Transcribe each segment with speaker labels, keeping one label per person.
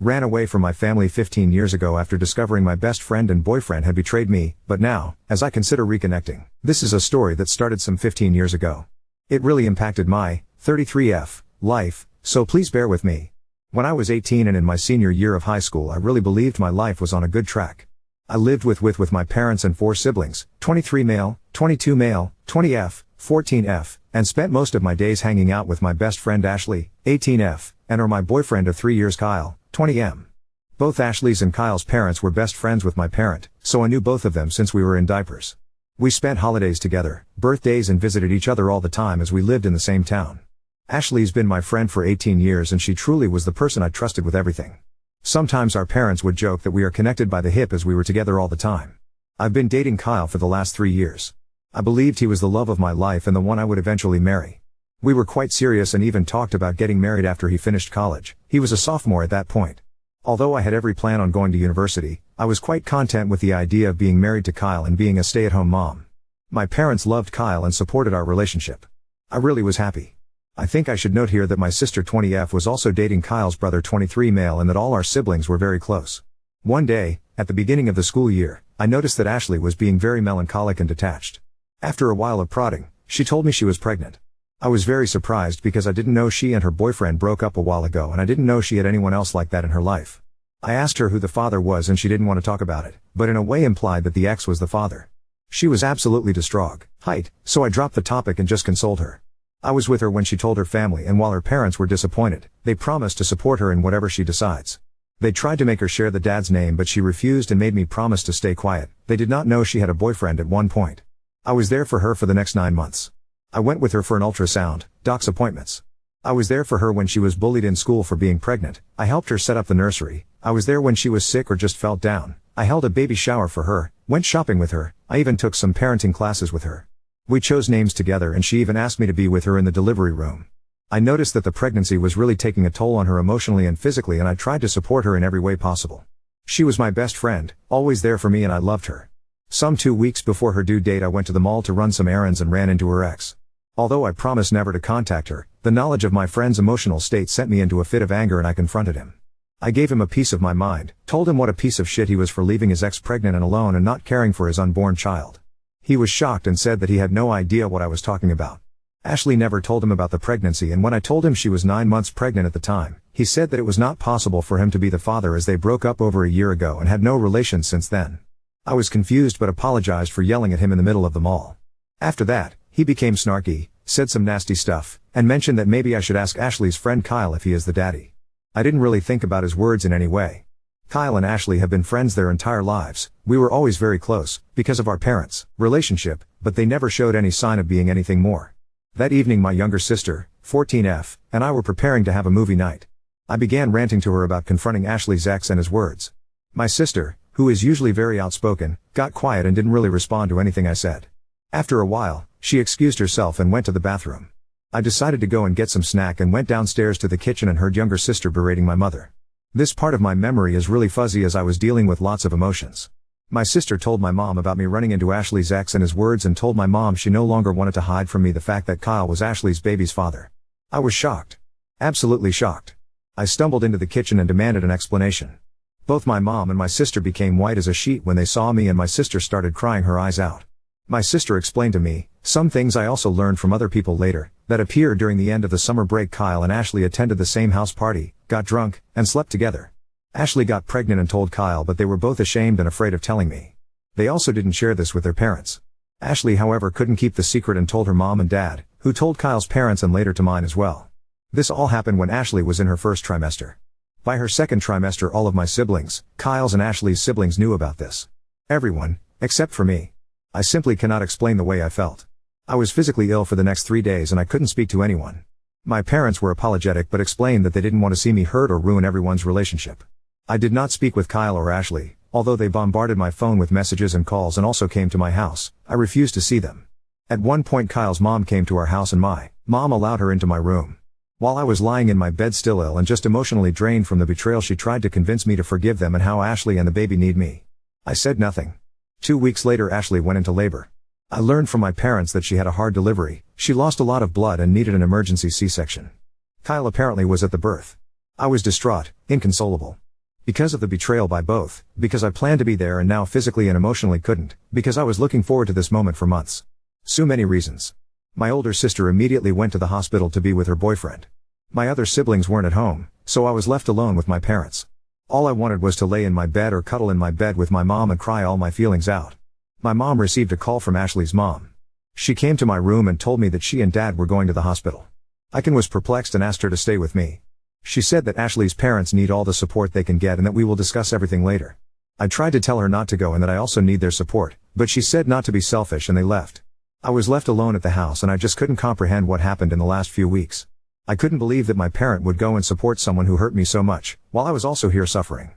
Speaker 1: Ran away from my family 15 years ago after discovering my best friend and boyfriend had betrayed me, but now, as I consider reconnecting. This is a story that started some 15 years ago. It really impacted my 33F life, so please bear with me. When I was 18 and in my senior year of high school, I really believed my life was on a good track. I lived with my parents and 4 siblings, 23 male, 22 male, 20F, 14F, and spent most of my days hanging out with my best friend Ashley, 18F, and my boyfriend of 3 years Kyle, 20M. Both Ashley's and Kyle's parents were best friends with my parent, so I knew both of them since we were in diapers. We spent holidays together, birthdays, and visited each other all the time as we lived in the same town. Ashley's been my friend for 18 years and she truly was the person I trusted with everything. Sometimes our parents would joke that we are connected by the hip as we were together all the time. I've been dating Kyle for the last 3 years. I believed he was the love of my life and the one I would eventually marry. We were quite serious and even talked about getting married after he finished college. He was a sophomore at that point. Although I had every plan on going to university, I was quite content with the idea of being married to Kyle and being a stay-at-home mom. My parents loved Kyle and supported our relationship. I really was happy. I think I should note here that my sister 20F was also dating Kyle's brother 23 male and that all our siblings were very close. One day, at the beginning of the school year, I noticed that Ashley was being very melancholic and detached. After a while of prodding, she told me she was pregnant. I was very surprised because I didn't know she and her boyfriend broke up a while ago and I didn't know she had anyone else like that in her life. I asked her who the father was and she didn't want to talk about it, but in a way implied that the ex was the father. She was absolutely distraught, so I dropped the topic and just consoled her. I was with her when she told her family and while her parents were disappointed, they promised to support her in whatever she decides. They tried to make her share the dad's name but she refused and made me promise to stay quiet. They did not know she had a boyfriend at one point. I was there for her for the next 9 months. I went with her for an ultrasound, doc's appointments. I was there for her when she was bullied in school for being pregnant. I helped her set up the nursery. I was there when she was sick or just felt down. I held a baby shower for her, went shopping with her. I even took some parenting classes with her. We chose names together and she even asked me to be with her in the delivery room. I noticed that the pregnancy was really taking a toll on her emotionally and physically and I tried to support her in every way possible. She was my best friend, always there for me and I loved her. Some 2 weeks before her due date I went to the mall to run some errands and ran into her ex. Although I promised never to contact her, the knowledge of my friend's emotional state sent me into a fit of anger and I confronted him. I gave him a piece of my mind, told him what a piece of shit he was for leaving his ex pregnant and alone and not caring for his unborn child. He was shocked and said that he had no idea what I was talking about. Ashley never told him about the pregnancy and when I told him she was 9 months pregnant at the time, he said that it was not possible for him to be the father as they broke up over a year ago and had no relations since then. I was confused but apologized for yelling at him in the middle of the mall. After that, he became snarky, said some nasty stuff, and mentioned that maybe I should ask Ashley's friend Kyle if he is the daddy. I didn't really think about his words in any way. Kyle and Ashley have been friends their entire lives. We were always very close, because of our parents' relationship, but they never showed any sign of being anything more. That evening my younger sister, 14F, and I were preparing to have a movie night. I began ranting to her about confronting Ashley's ex and his words. My sister, who is usually very outspoken, got quiet and didn't really respond to anything I said. After a while, she excused herself and went to the bathroom. I decided to go and get some snack and went downstairs to the kitchen and heard younger sister berating my mother. This part of my memory is really fuzzy as I was dealing with lots of emotions. My sister told my mom about me running into Ashley's ex and his words and told my mom she no longer wanted to hide from me the fact that Kyle was Ashley's baby's father. I was shocked. Absolutely shocked. I stumbled into the kitchen and demanded an explanation. Both my mom and my sister became white as a sheet when they saw me and my sister started crying her eyes out. My sister explained to me, some things I also learned from other people later, that appeared during the end of the summer break. Kyle and Ashley attended the same house party, got drunk, and slept together. Ashley got pregnant and told Kyle but they were both ashamed and afraid of telling me. They also didn't share this with their parents. Ashley however couldn't keep the secret and told her mom and dad, who told Kyle's parents and later to mine as well. This all happened when Ashley was in her first trimester. By her second trimester all of my siblings, Kyle's and Ashley's siblings knew about this. Everyone, except for me. I simply cannot explain the way I felt. I was physically ill for the next 3 days and I couldn't speak to anyone. My parents were apologetic but explained that they didn't want to see me hurt or ruin everyone's relationship. I did not speak with Kyle or Ashley, although they bombarded my phone with messages and calls and also came to my house. I refused to see them. At one point Kyle's mom came to our house and my mom allowed her into my room. While I was lying in my bed still ill and just emotionally drained from the betrayal, she tried to convince me to forgive them and how Ashley and the baby need me. I said nothing. 2 weeks later Ashley went into labor. I learned from my parents that she had a hard delivery, she lost a lot of blood and needed an emergency C-section. Kyle apparently was at the birth. I was distraught, inconsolable. Because of the betrayal by both, because I planned to be there and now physically and emotionally couldn't, because I was looking forward to this moment for months. So many reasons. My older sister immediately went to the hospital to be with her boyfriend. My other siblings weren't at home, so I was left alone with my parents. All I wanted was to lay in my bed or cuddle in my bed with my mom and cry all my feelings out. My mom received a call from Ashley's mom. She came to my room and told me that she and dad were going to the hospital. I was perplexed and asked her to stay with me. She said that Ashley's parents need all the support they can get and that we will discuss everything later. I tried to tell her not to go and that I also need their support, but she said not to be selfish and they left. I was left alone at the house and I just couldn't comprehend what happened in the last few weeks. I couldn't believe that my parent would go and support someone who hurt me so much, while I was also here suffering.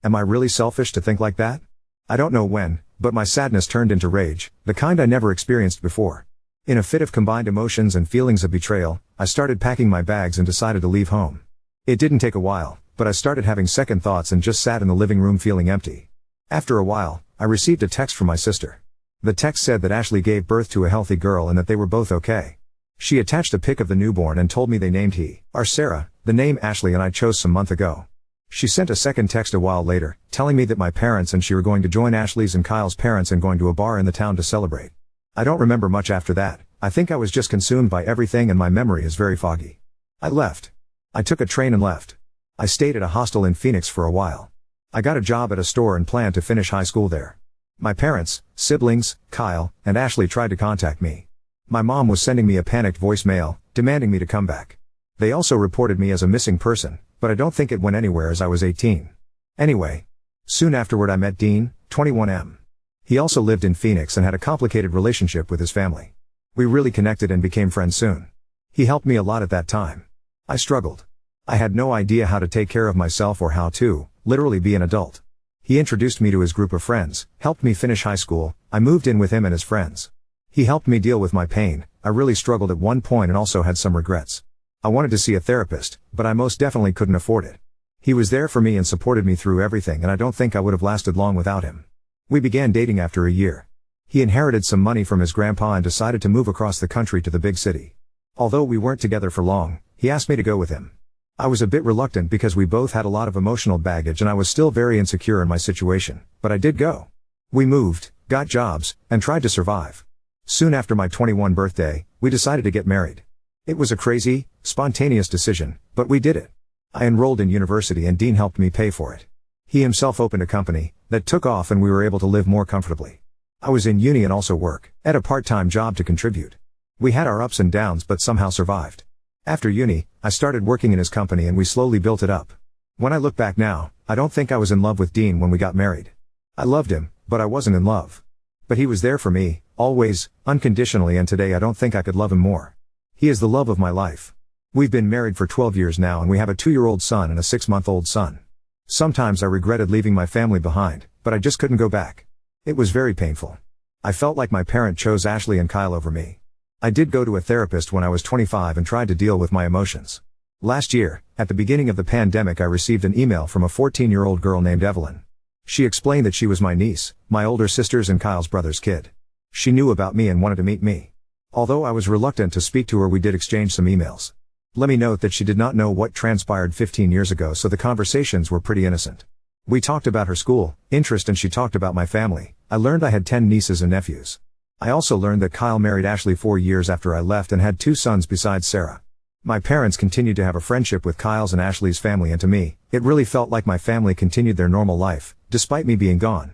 Speaker 1: Am I really selfish to think like that? I don't know when, but my sadness turned into rage, the kind I never experienced before. In a fit of combined emotions and feelings of betrayal, I started packing my bags and decided to leave home. It didn't take a while, but I started having second thoughts and just sat in the living room feeling empty. After a while, I received a text from my sister. The text said that Ashley gave birth to a healthy girl and that they were both okay. She attached a pic of the newborn and told me they named Sarah, the name Ashley and I chose some month ago. She sent a second text a while later, telling me that my parents and she were going to join Ashley's and Kyle's parents and going to a bar in the town to celebrate. I don't remember much after that. I think I was just consumed by everything and my memory is very foggy. I left. I took a train and left. I stayed at a hostel in Phoenix for a while. I got a job at a store and planned to finish high school there. My parents, siblings, Kyle, and Ashley tried to contact me. My mom was sending me a panicked voicemail, demanding me to come back. They also reported me as a missing person, but I don't think it went anywhere as I was 18. Anyway. Soon afterward I met Dean, 21M. He also lived in Phoenix and had a complicated relationship with his family. We really connected and became friends soon. He helped me a lot at that time. I struggled. I had no idea how to take care of myself or how to, literally be an adult. He introduced me to his group of friends, helped me finish high school, I moved in with him and his friends. He helped me deal with my pain. I really struggled at one point and also had some regrets. I wanted to see a therapist, but I most definitely couldn't afford it. He was there for me and supported me through everything and I don't think I would have lasted long without him. We began dating after a year. He inherited some money from his grandpa and decided to move across the country to the big city. Although we weren't together for long, he asked me to go with him. I was a bit reluctant because we both had a lot of emotional baggage and I was still very insecure in my situation, but I did go. We moved, got jobs, and tried to survive. Soon after my 21st birthday, we decided to get married. It was a crazy, spontaneous decision, but we did it. I enrolled in university and Dean helped me pay for it. He himself opened a company that took off and we were able to live more comfortably. I was in uni and also work at a part-time job to contribute. We had our ups and downs but somehow survived. After uni, I started working in his company and we slowly built it up. When I look back now, I don't think I was in love with Dean when we got married. I loved him, but I wasn't in love. But he was there for me, always, unconditionally, and today I don't think I could love him more. He is the love of my life. We've been married for 12 years now and we have a 2-year-old son and a 6-month-old son. Sometimes I regretted leaving my family behind, but I just couldn't go back. It was very painful. I felt like my parent chose Ashley and Kyle over me. I did go to a therapist when I was 25 and tried to deal with my emotions. Last year, at the beginning of the pandemic, I received an email from a 14-year-old girl named Evelyn. She explained that she was my niece, my older sister's and Kyle's brother's kid. She knew about me and wanted to meet me. Although I was reluctant to speak to her, we did exchange some emails. Let me note that she did not know what transpired 15 years ago, so the conversations were pretty innocent. We talked about her school, interest, and she talked about my family. I learned I had 10 nieces and nephews. I also learned that Kyle married Ashley 4 years after I left and had 2 sons besides Sarah. My parents continued to have a friendship with Kyle's and Ashley's family, and to me, it really felt like my family continued their normal life, despite me being gone.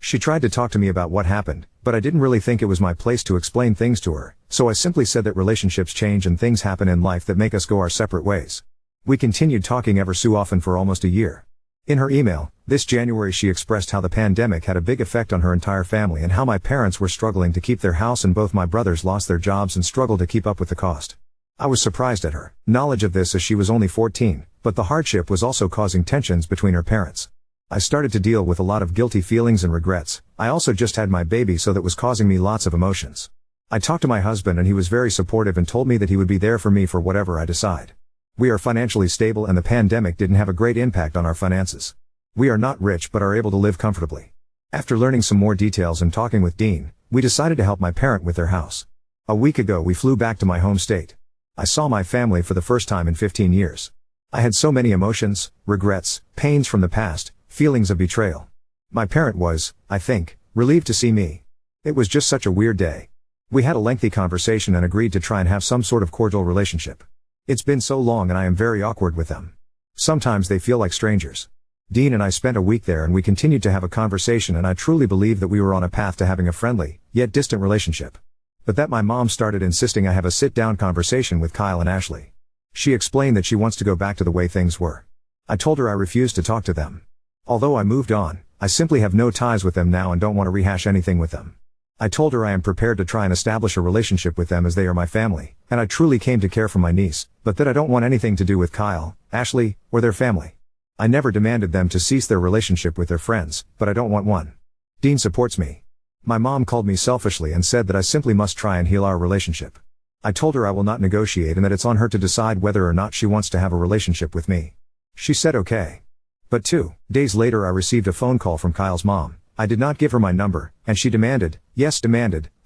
Speaker 1: She tried to talk to me about what happened, but I didn't really think it was my place to explain things to her, so I simply said that relationships change and things happen in life that make us go our separate ways. We continued talking ever so often for almost a year. In her email, this January, she expressed how the pandemic had a big effect on her entire family and how my parents were struggling to keep their house and both my brothers lost their jobs and struggled to keep up with the cost. I was surprised at her knowledge of this as she was only 14, but the hardship was also causing tensions between her parents. I started to deal with a lot of guilty feelings and regrets. I also just had my baby, so that was causing me lots of emotions. I talked to my husband and he was very supportive and told me that he would be there for me for whatever I decide. We are financially stable and the pandemic didn't have a great impact on our finances. We are not rich but are able to live comfortably. After learning some more details and talking with Dean, we decided to help my parent with their house. A week ago we flew back to my home state. I saw my family for the first time in 15 years. I had so many emotions, regrets, pains from the past, Feelings of betrayal. My parent was, I think, relieved to see me. It was just such a weird day. We had a lengthy conversation and agreed to try and have some sort of cordial relationship. It's been so long and I am very awkward with them. Sometimes they feel like strangers. Dean and I spent a week there and we continued to have a conversation, and I truly believe that we were on a path to having a friendly, yet distant relationship. But that my mom started insisting I have a sit-down conversation with Kyle and Ashley. She explained that she wants to go back to the way things were. I told her I refused to talk to them. Although I moved on, I simply have no ties with them now and don't want to rehash anything with them. I told her I am prepared to try and establish a relationship with them as they are my family, and I truly came to care for my niece, but that I don't want anything to do with Kyle, Ashley, or their family. I never demanded them to cease their relationship with their friends, but I don't want one. Dean supports me. My mom called me selfishly and said that I simply must try and heal our relationship. I told her I will not negotiate and that it's on her to decide whether or not she wants to have a relationship with me. She said okay. But 2 days later I received a phone call from Kyle's mom. I did not give her my number, and she demanded,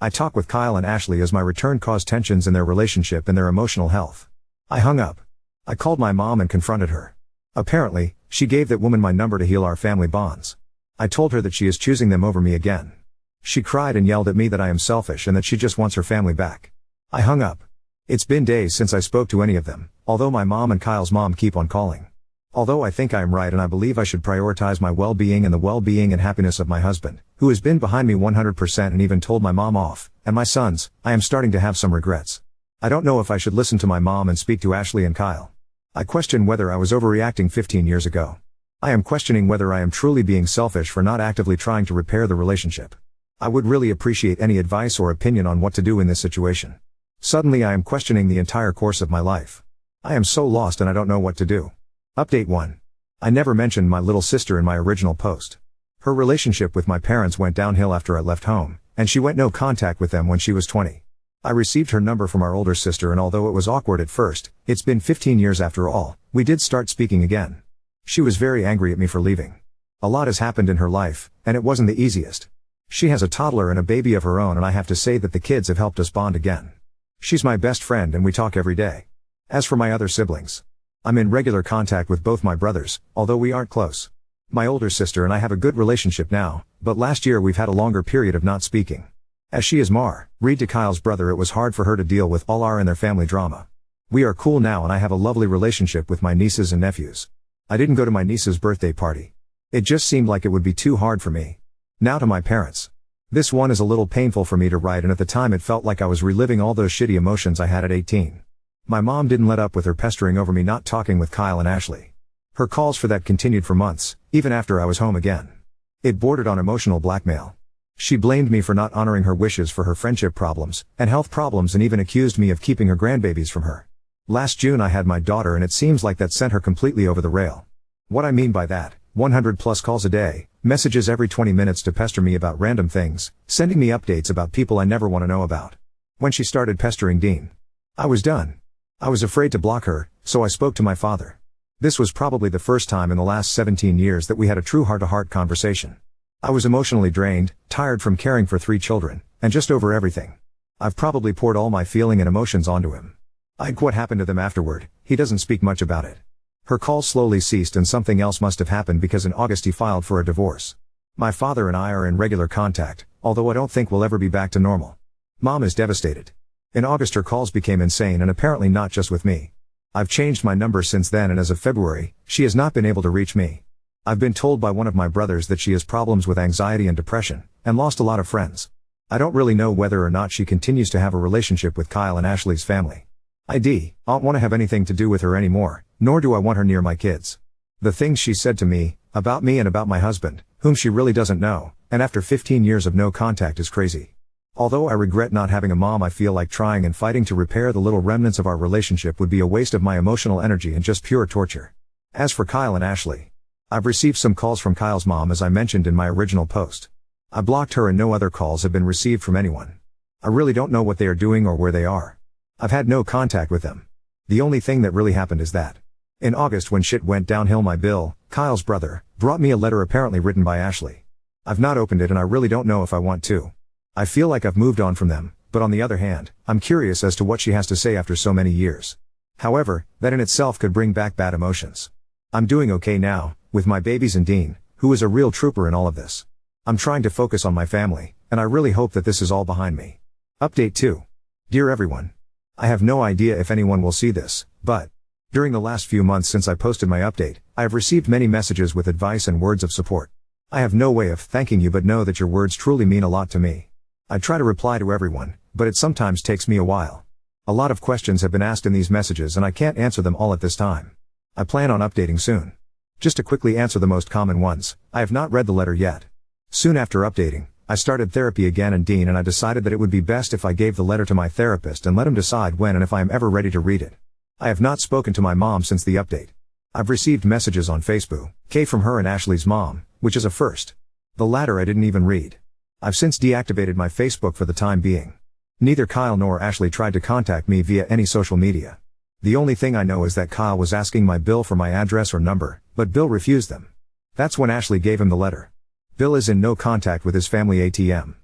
Speaker 1: I talk with Kyle and Ashley as my return caused tensions in their relationship and their emotional health. I hung up. I called my mom and confronted her. Apparently, she gave that woman my number to heal our family bonds. I told her that she is choosing them over me again. She cried and yelled at me that I am selfish and that she just wants her family back. I hung up. It's been days since I spoke to any of them, although my mom and Kyle's mom keep on calling. Although I think I am right and I believe I should prioritize my well-being and the well-being and happiness of my husband, who has been behind me 100% and even told my mom off, and my sons, I am starting to have some regrets. I don't know if I should listen to my mom and speak to Ashley and Kyle. I question whether I was overreacting 15 years ago. I am questioning whether I am truly being selfish for not actively trying to repair the relationship. I would really appreciate any advice or opinion on what to do in this situation. Suddenly I am questioning the entire course of my life. I am so lost and I don't know what to do. Update 1. I never mentioned my little sister in my original post. Her relationship with my parents went downhill after I left home, and she went no contact with them when she was 20. I received her number from our older sister, and although it was awkward at first, it's been 15 years after all, we did start speaking again. She was very angry at me for leaving. A lot has happened in her life, and it wasn't the easiest. She has a toddler and a baby of her own, and I have to say that the kids have helped us bond again. She's my best friend and we talk every day. As for my other siblings, I'm in regular contact with both my brothers, although we aren't close. My older sister and I have a good relationship now, but last year we've had a longer period of not speaking. As she is married to Kyle's brother, it was hard for her to deal with all our and their family drama. We are cool now and I have a lovely relationship with my nieces and nephews. I didn't go to my niece's birthday party. It just seemed like it would be too hard for me. Now to my parents. This one is a little painful for me to write, and at the time it felt like I was reliving all those shitty emotions I had at 18. My mom didn't let up with her pestering over me not talking with Kyle and Ashley. Her calls for that continued for months, even after I was home again. It bordered on emotional blackmail. She blamed me for not honoring her wishes for her friendship problems and health problems, and even accused me of keeping her grandbabies from her. Last June I had my daughter, and it seems like that sent her completely over the rail. What I mean by that, 100 plus calls a day, messages every 20 minutes to pester me about random things, sending me updates about people I never want to know about. When she started pestering Dean, I was done. I was afraid to block her, so I spoke to my father. This was probably the first time in the last 17 years that we had a true heart-to-heart conversation. I was emotionally drained, tired from caring for 3 children, and just over everything. I've probably poured all my feeling and emotions onto him. What happened to them afterward, he doesn't speak much about it. Her calls slowly ceased, and something else must have happened because in August he filed for a divorce. My father and I are in regular contact, although I don't think we'll ever be back to normal. Mom is devastated. In August her calls became insane, and apparently not just with me. I've changed my number since then, and as of February, she has not been able to reach me. I've been told by one of my brothers that she has problems with anxiety and depression, and lost a lot of friends. I don't really know whether or not she continues to have a relationship with Kyle and Ashley's family. I don't want to have anything to do with her anymore, nor do I want her near my kids. The things she said to me, about me and about my husband, whom she really doesn't know, and after 15 years of no contact, is crazy. Although I regret not having a mom, I feel like trying and fighting to repair the little remnants of our relationship would be a waste of my emotional energy and just pure torture. As for Kyle and Ashley, I've received some calls from Kyle's mom, as I mentioned in my original post. I blocked her and no other calls have been received from anyone. I really don't know what they are doing or where they are. I've had no contact with them. The only thing that really happened is that in August, when shit went downhill, my Bill, Kyle's brother, brought me a letter apparently written by Ashley. I've not opened it and I really don't know if I want to. I feel like I've moved on from them, but on the other hand, I'm curious as to what she has to say after so many years. However, that in itself could bring back bad emotions. I'm doing okay now, with my babies and Dean, who is a real trooper in all of this. I'm trying to focus on my family, and I really hope that this is all behind me. Update 2. Dear everyone. I have no idea if anyone will see this, but during the last few months since I posted my update, I have received many messages with advice and words of support. I have no way of thanking you but know that your words truly mean a lot to me. I try to reply to everyone, but it sometimes takes me a while. A lot of questions have been asked in these messages and I can't answer them all at this time. I plan on updating soon. Just to quickly answer the most common ones, I have not read the letter yet. Soon after updating, I started therapy again and Dean and I decided that it would be best if I gave the letter to my therapist and let him decide when and if I am ever ready to read it. I have not spoken to my mom since the update. I've received messages on Facebook, from her and Ashley's mom, which is a first. The latter I didn't even read. I've since deactivated my Facebook for the time being. Neither Kyle nor Ashley tried to contact me via any social media. The only thing I know is that Kyle was asking my Bill for my address or number, but Bill refused them. That's when Ashley gave him the letter. Bill is in no contact with his family ATM.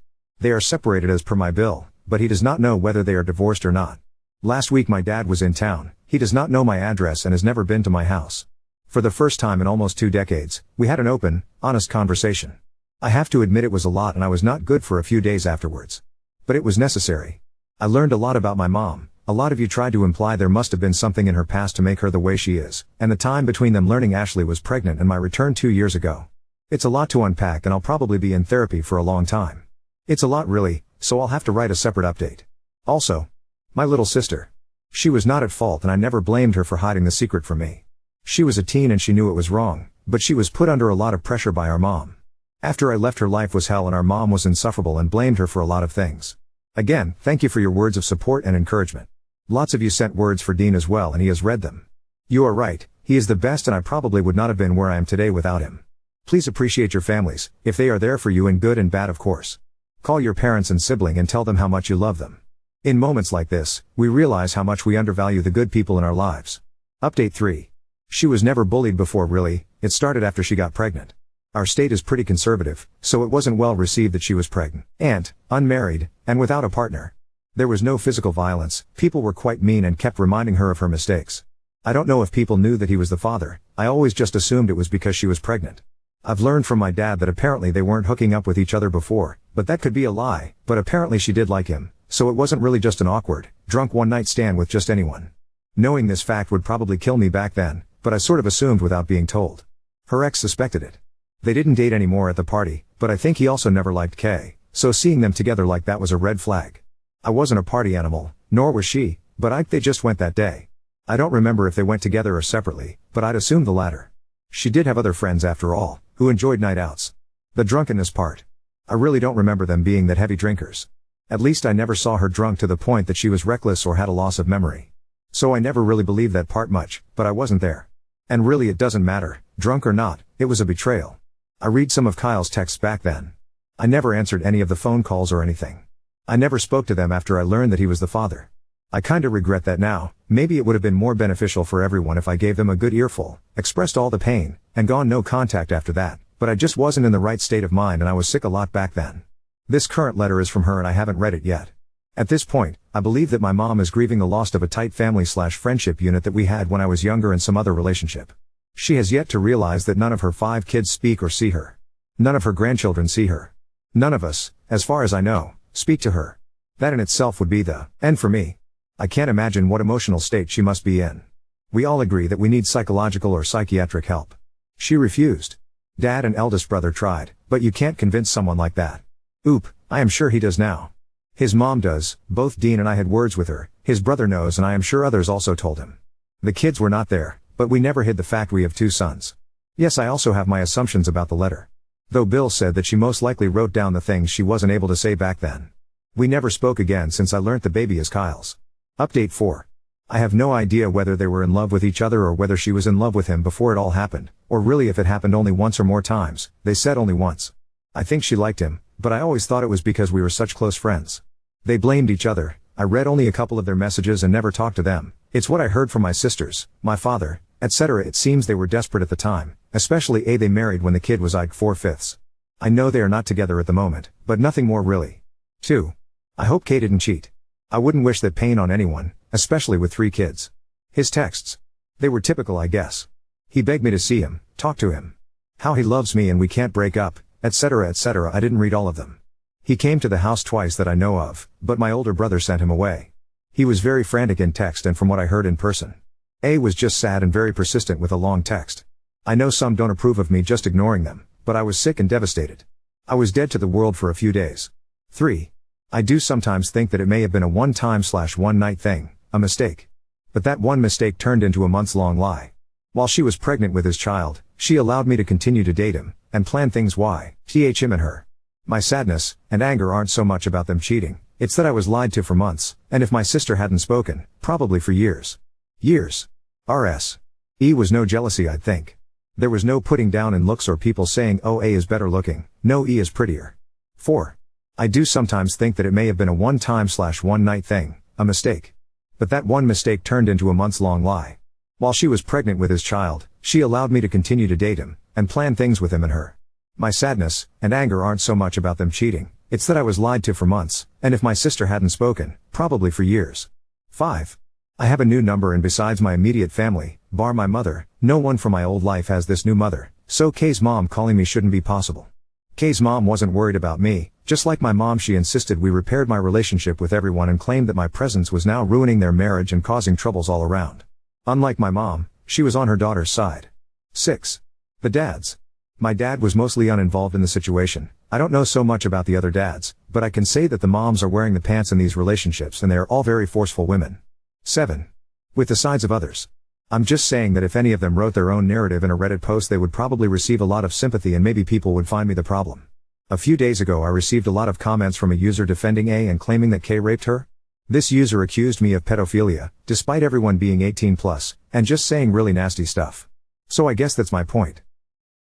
Speaker 1: They are separated as per my Bill, but he does not know whether they are divorced or not. Last week my dad was in town, he does not know my address and has never been to my house. For the first time in almost 2 decades, we had an open, honest conversation. I have to admit it was a lot and I was not good for a few days afterwards. But it was necessary. I learned a lot about my mom. A lot of you tried to imply there must have been something in her past to make her the way she is, and the time between them learning Ashley was pregnant and my return 2 years ago. It's a lot to unpack and I'll probably be in therapy for a long time. It's a lot really, so I'll have to write a separate update. Also, my little sister. She was not at fault and I never blamed her for hiding the secret from me. She was a teen and she knew it was wrong, but she was put under a lot of pressure by our mom. After I left her life was hell and our mom was insufferable and blamed her for a lot of things. Again, thank you for your words of support and encouragement. Lots of you sent words for Dean as well and he has read them. You are right, he is the best and I probably would not have been where I am today without him. Please appreciate your families, if they are there for you in good and bad of course. Call your parents and sibling and tell them how much you love them. In moments like this, we realize how much we undervalue the good people in our lives. Update 3. She was never bullied before really, it started after she got pregnant. Our state is pretty conservative, so it wasn't well received that she was pregnant, and unmarried, and without a partner. There was no physical violence, people were quite mean and kept reminding her of her mistakes. I don't know if people knew that he was the father, I always just assumed it was because she was pregnant. I've learned from my dad that apparently they weren't hooking up with each other before, but that could be a lie, but apparently she did like him, so it wasn't really just an awkward, drunk one-night stand with just anyone. Knowing this fact would probably kill me back then, but I sort of assumed without being told. Her ex suspected it. They didn't date anymore at the party, but I think he also never liked Kay, so seeing them together like that was a red flag. I wasn't a party animal, nor was she, but they just went that day. I don't remember if they went together or separately, but I'd assume the latter. She did have other friends after all, who enjoyed night outs. The drunkenness part. I really don't remember them being that heavy drinkers. At least I never saw her drunk to the point that she was reckless or had a loss of memory. So I never really believed that part much, but I wasn't there. And really it doesn't matter, drunk or not, it was a betrayal. I read some of Kyle's texts back then. I never answered any of the phone calls or anything. I never spoke to them after I learned that he was the father. I kinda regret that now. Maybe it would have been more beneficial for everyone if I gave them a good earful, expressed all the pain, and gone no contact after that, but I just wasn't in the right state of mind and I was sick a lot back then. This current letter is from her and I haven't read it yet. At this point, I believe that my mom is grieving the loss of a tight family/friendship unit that we had when I was younger and some other relationship. She has yet to realize that none of her 5 kids speak or see her. None of her grandchildren see her. None of us, as far as I know, speak to her. That in itself would be the end for me. I can't imagine what emotional state she must be in. We all agree that we need psychological or psychiatric help. She refused. Dad and eldest brother tried, but you can't convince someone like that. Oop, I am sure he does now. His mom does, both Dean and I had words with her, his brother knows and I am sure others also told him. The kids were not there, but we never hid the fact we have 2 sons. Yes, I also have my assumptions about the letter. Though Bill said that she most likely wrote down the things she wasn't able to say back then. We never spoke again since I learnt the baby is Kyle's. Update 4. I have no idea whether they were in love with each other or whether she was in love with him before it all happened, or really if it happened only once or more times. They said only once. I think she liked him, but I always thought it was because we were such close friends. They blamed each other. I read only a couple of their messages and never talked to them. It's what I heard from my sisters, my father, etc. It seems they were desperate at the time, especially they married when the kid was 4/5. I know they are not together at the moment, but nothing more really. 2. I hope Kay didn't cheat. I wouldn't wish that pain on anyone, especially with 3 kids. His texts. They were typical I guess. He begged me to see him, talk to him. How he loves me and we can't break up, etc. etc. I didn't read all of them. He came to the house twice that I know of, but my older brother sent him away. He was very frantic in text and from what I heard in person. A was just sad and very persistent with a long text. I know some don't approve of me just ignoring them, but I was sick and devastated. I was dead to the world for a few days. 3. I do sometimes think that it may have been a one-time/one night thing, a mistake. But that one mistake turned into a months-long lie. While she was pregnant with his child, she allowed me to continue to date him, and plan things him and her. My sadness and anger aren't so much about them cheating, it's that I was lied to for months, and if my sister hadn't spoken, probably for years. Years. RS. E was no jealousy I'd think. There was no putting down in looks or people saying oh A is better looking, no E is prettier. 4. I do sometimes think that it may have been a one-time/one night thing, a mistake. But that one mistake turned into a months-long lie. While she was pregnant with his child, she allowed me to continue to date him, and plan things with him and her. My sadness and anger aren't so much about them cheating, it's that I was lied to for months, and if my sister hadn't spoken, probably for years. 5. I have a new number and besides my immediate family, bar my mother, no one from my old life has this new mother, so Kay's mom calling me shouldn't be possible. Kay's mom wasn't worried about me, just like my mom she insisted we repaired my relationship with everyone and claimed that my presence was now ruining their marriage and causing troubles all around. Unlike my mom, she was on her daughter's side. 6. The dads. My dad was mostly uninvolved in the situation. I don't know so much about the other dads, but I can say that the moms are wearing the pants in these relationships and they are all very forceful women. 7. With the sides of others. I'm just saying that if any of them wrote their own narrative in a Reddit post they would probably receive a lot of sympathy and maybe people would find me the problem. A few days ago I received a lot of comments from a user defending A and claiming that K raped her. This user accused me of pedophilia, despite everyone being 18 plus, and just saying really nasty stuff. So I guess that's my point.